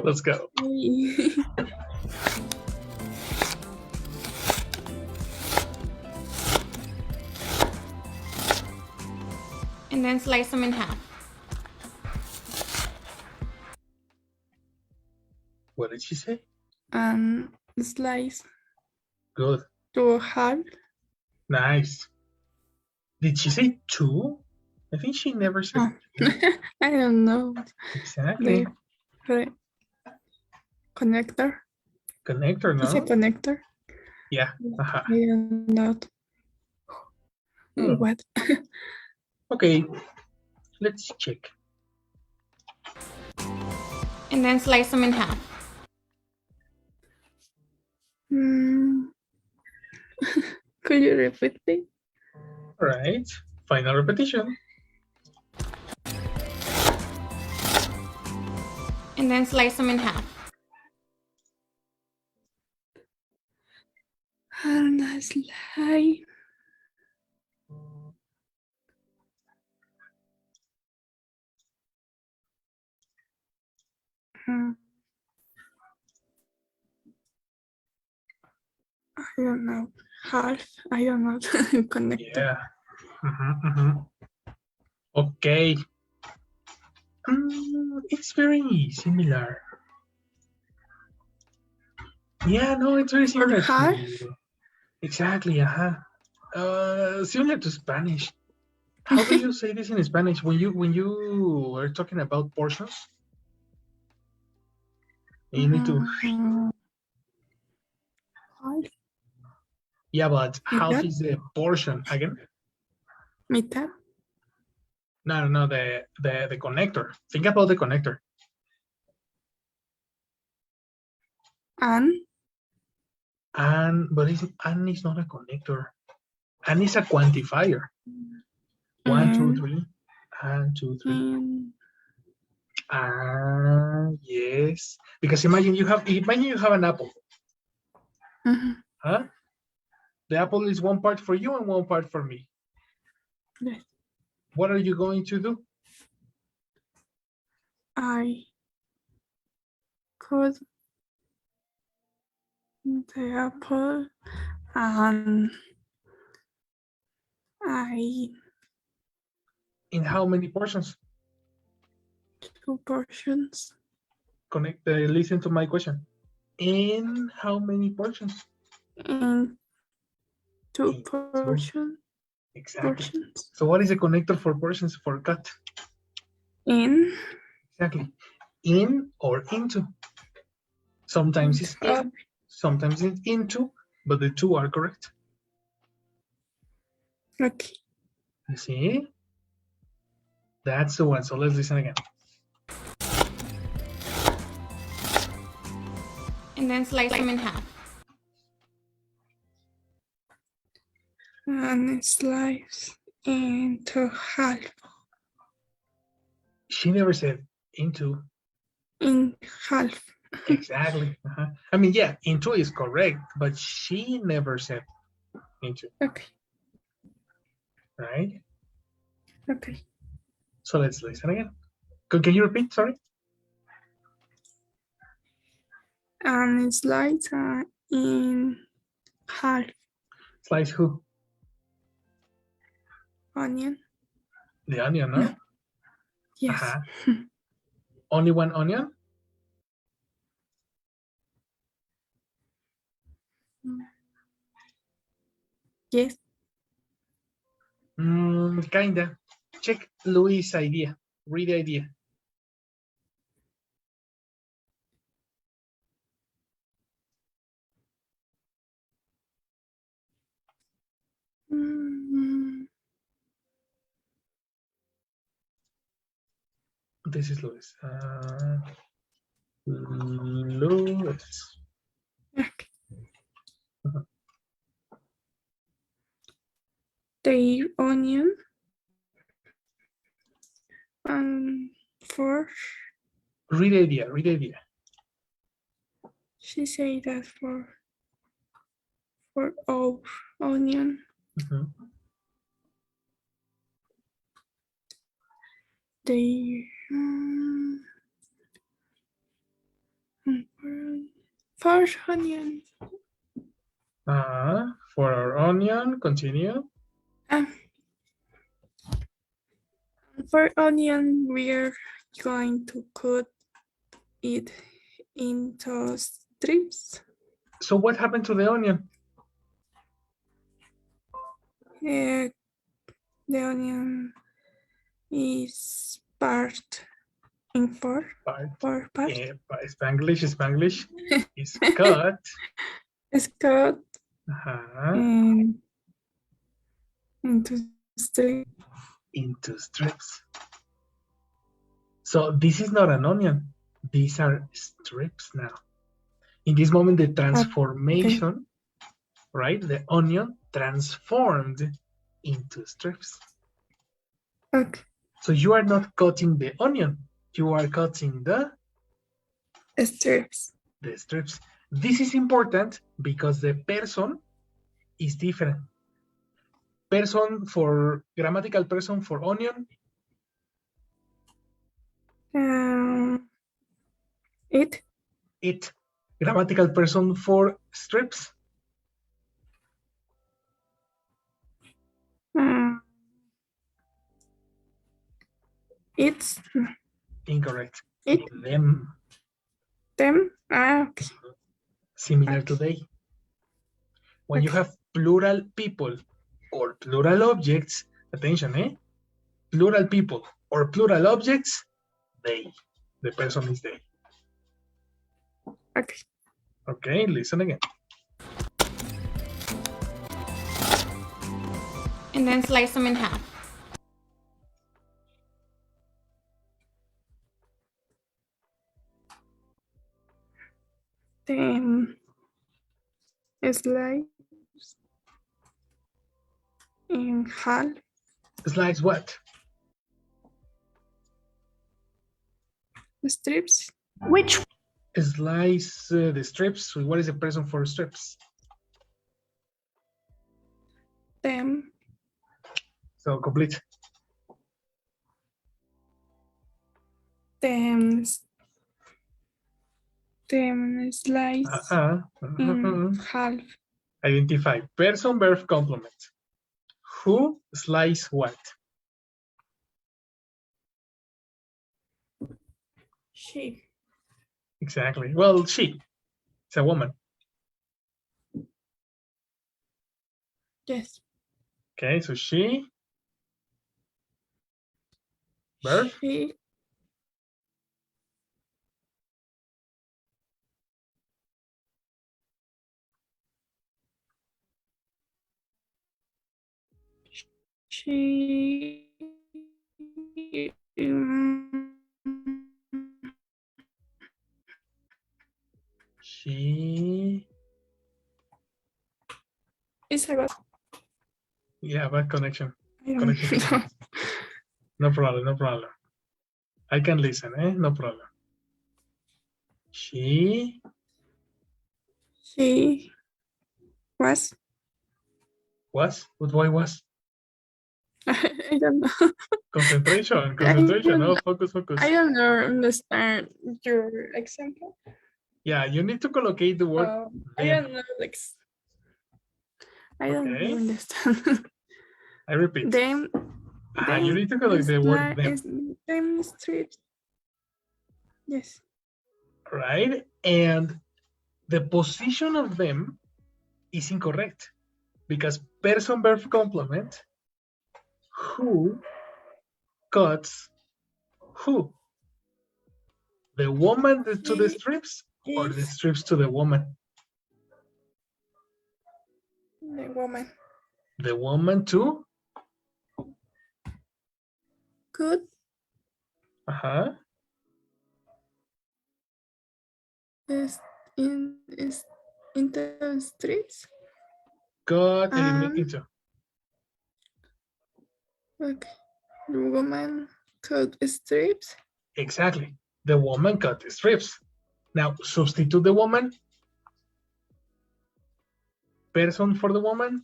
Let's go. And then slice them in half. What did she say? Slice Good. to half. Nice. Did she say two? I think she never said Oh. two. I don't know. Exactly. The connector. Connector, Is a no? connector? Yeah. Uh-huh. I don't know. Hmm. What? Okay. Let's check. And then slice them in half. Could you repeat it? All right. Final repetition. And then slice them in half. And a slice. I don't know. Half. I don't know. Connector. Yeah. Okay. It's very similar. Yeah, no, it's very similar. half? Exactly, similar to Spanish. How do you say this in Spanish when you are talking about portions? You need to. Half. Yeah, but half Mitad? is the portion again. Mitad. No, the connector. Think about the connector. And But an is not a connector. An is a quantifier. 1, 2, 3. 1, 2, 3. Yes. Because imagine you have an apple. Huh? The apple is one part for you and one part for me. Yes. What are you going to do? I could the apple and I In how many portions? 2 portions. Listen to my question. In how many portions? In 2 In two. portions. Exactly. So what is the connector for portions for cut? In. Exactly. In or into. Sometimes it's in, sometimes it's into, but the two are correct. Okay. You see? That's the one. So let's listen again. And then slice them in half. And slice into half. She never said into. In half. Exactly. I mean, yeah, into is correct, but she never said into. Okay. Right? Okay. So let's listen again. Can you repeat? Sorry. And slice in half. Slice who? Onion. The onion, no? No. Yes. Only one onion? Yes. Kinda. Check Louis' idea. Read the idea. This is Louis. Louis. Okay. The onion and for Read the idea. Read the idea. she said that for our onion the for onion For our onion, continue. for onion we're going to cut it into strips. So what happened to the onion? The onion is part in four parts. Spanglish is cut. It's cut into strips. Into strips. So this is not an onion. These are strips now. In this moment, the transformation, right? The onion transformed into strips. Okay. So you are not cutting the onion. You are cutting the Strips. The strips. This is important because the person is different. Person for grammatical person for onion. It. Grammatical person for strips. It's incorrect. It. Them. Okay. Similar to they. When you have plural people or plural objects, attention, plural people or plural objects, they. The person is they. Okay. Okay, listen again. And then slice them in half. Then slice in half. Slice what? Strips. Which? Slice the strips. What is the person for strips? Them. So complete. Them slice in half. Identify person, verb, complement. Who slice what? She. Exactly. Well, she. It's a woman. Yes. Okay, so she. Verb. She is about. Yeah, bad connection. Connection. No problem, no problem. I can listen, no problem. She was. What boy was? I don't know. Concentration, no, focus. I don't understand your example. Yeah, you need to collocate the word. I don't know, I don't understand. I repeat. Them. You need to collocate the word them. Them strips. Yes. Right? And the position of them is incorrect because person verb complement, who cuts who? The woman to the strips or the strips to the woman? The woman. The woman to? Good. Is in the streets. Got eliminated too. Okay. The woman cut strips. Exactly. The woman cut the strips. Now substitute the woman. Person for the woman.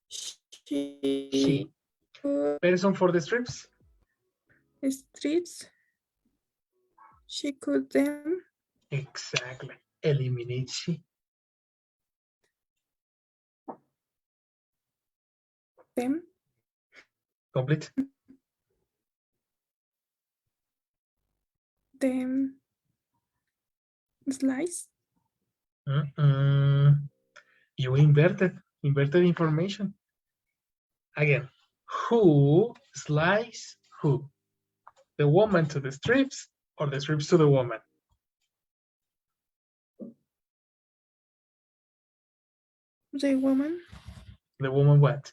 She cut Person for the strips. strips. She cut them. Exactly. Eliminate she. Them. Complete. Them. Slice. You inverted information. Again, who slice who? The woman to the strips or the strips to the woman? The woman. The woman what?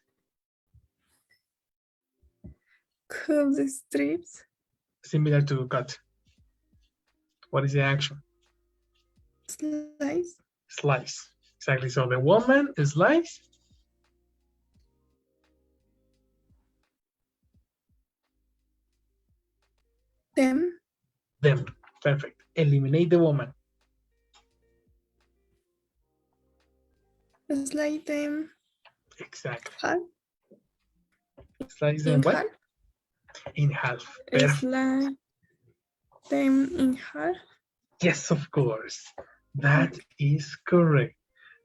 Cut the strips. Similar to cut. What is the action? Slice. Slice. Exactly. So the woman slice. Them. Them. Perfect. Eliminate the woman. Slice them. Exactly. Half. Slice them In what? half. In half. Perfect. Slice them in half. Yes, of course. That is correct.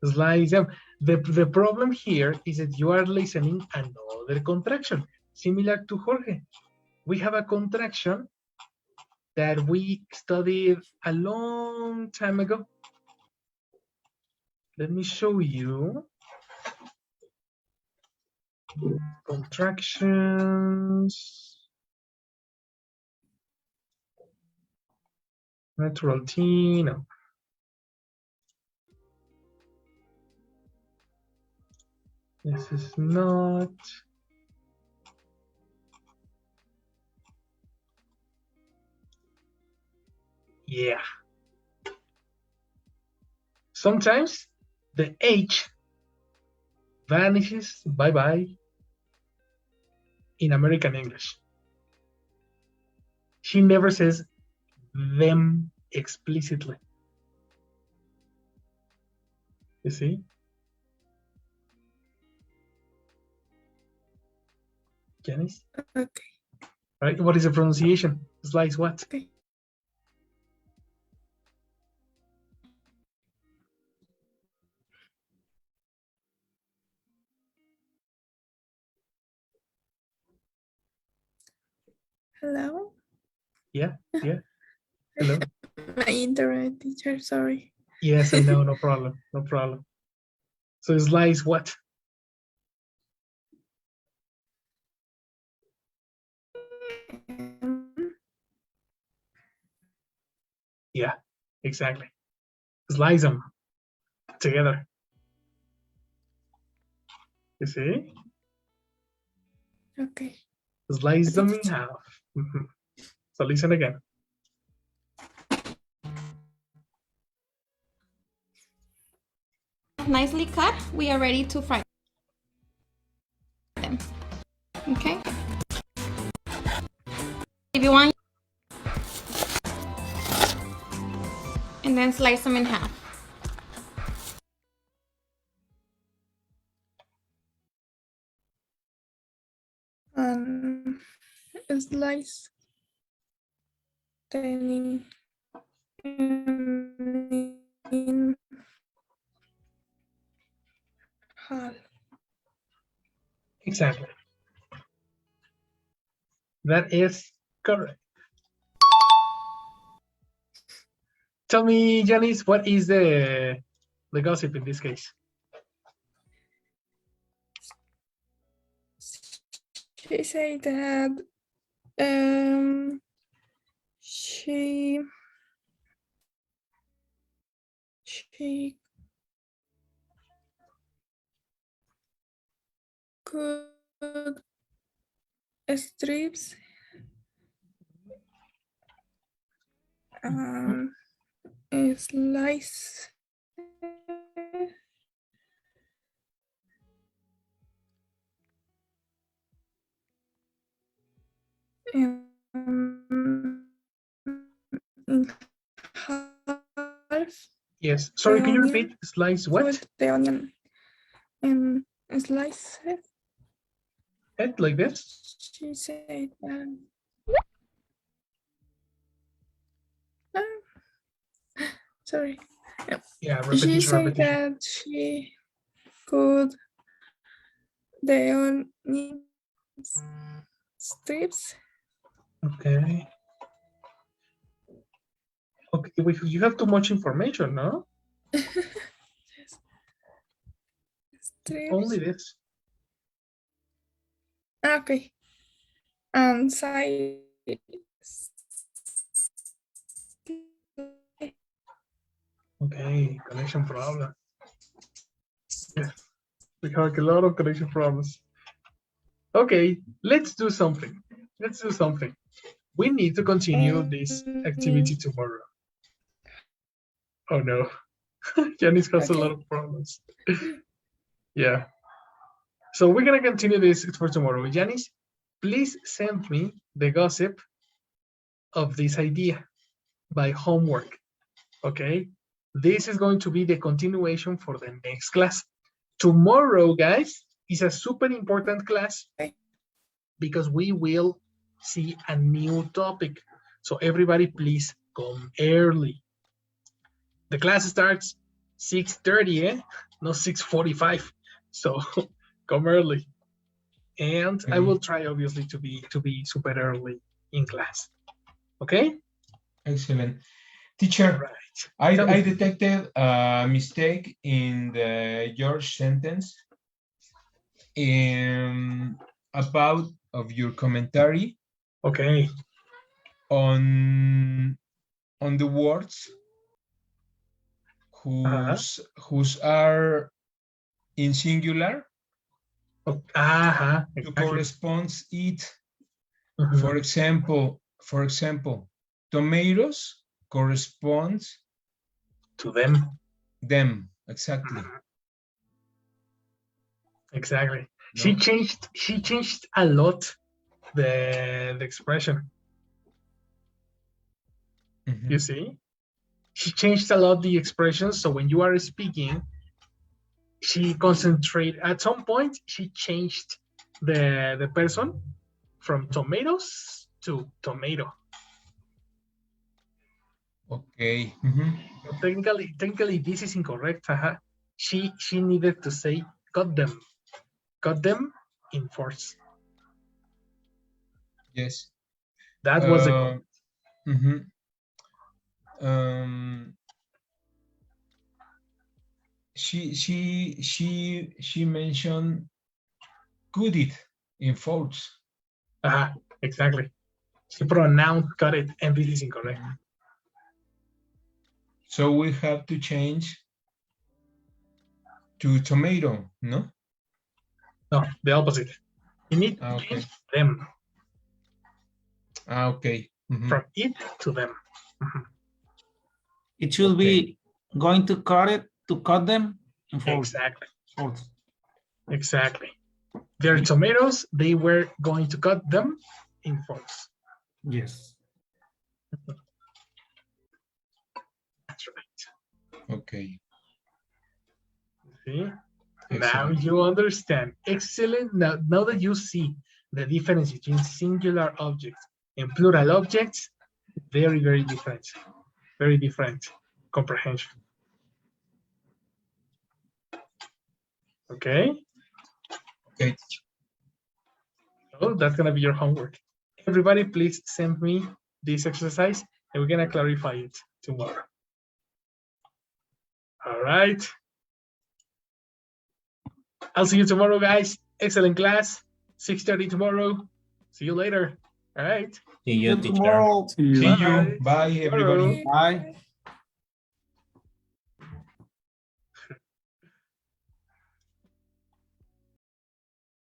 Slice them. The problem here is that you are listening another contraction, similar to Jorge. We have a contraction that we studied a long time ago. Let me show you. Contractions. Natural T, no. This is not. Yeah. Sometimes the H vanishes, bye-bye, in American English. She never says them explicitly. You see? Janice? Okay. Right, what is the pronunciation? Slice what? Okay. Hello? Yeah. Hello? My internet teacher, sorry. Yes, I know, no problem, no problem. So slice what? Yeah, exactly. Slice them together. You see? Okay. Slice them in half. So listen again. Nicely cut, we are ready to fry them. Okay. If you want, and then slice them in half. Slice then in half. Exactly. That is correct. Tell me, Janice, what is the gossip in this case? She said that she could strips slice in half. Yes. Sorry, can you repeat? Slice what? Put the onion in slice It like this? She said sorry. Yeah, She said repetition. that she could the onion strips. Okay. Okay, you have too much information, no? Strips. Only this. Okay. And size. Okay, connection problem. Yes, we have a lot of connection problems. Okay, let's do something. Let's do something. We need to continue this activity tomorrow. Oh no, Janice has a lot of problems. Yeah. So we're gonna continue this for tomorrow. Janice, please send me the gossip of this idea by homework. Okay, this is going to be the continuation for the next class. Tomorrow, guys, is a super important class because we will see a new topic. So everybody, please come early. The class starts 6:30, not 6:45. So come early, and I will try obviously to be super early in class. Okay. Excellent. Teacher, right. I detected a mistake in your sentence about of your commentary. Okay. On the words whose are in singular. Exactly. To corresponds it. For example, tomatoes corresponds to them. Them, exactly. Exactly. No? She changed a lot the expression. You see? She changed a lot the expression. So when you are speaking, she concentrated at some point, she changed the person from tomatoes to tomato. Okay. So technically this is incorrect. She needed to say cut them in force. Yes. That was the she mentioned cut it in force. Exactly. She pronounced cut it, and this is incorrect. So we have to change to tomato, no? No, the opposite. You need to change them. Okay. From it to them. It should be going to cut them in force. Exactly. Exactly. Their tomatoes, they were going to cut them in force. Yes. That's right. Okay. See? Now you understand. Excellent. Now that you see the difference between singular objects and plural objects, very, very different. Very different comprehension. Okay? Okay. So that's going to be your homework. Everybody, please send me this exercise, and we're going to clarify it tomorrow. All right. I'll see you tomorrow, guys. Excellent class. 6:30 tomorrow. See you later. All right. See you, teacher. tomorrow. See you. See you. Bye, everybody. Bye.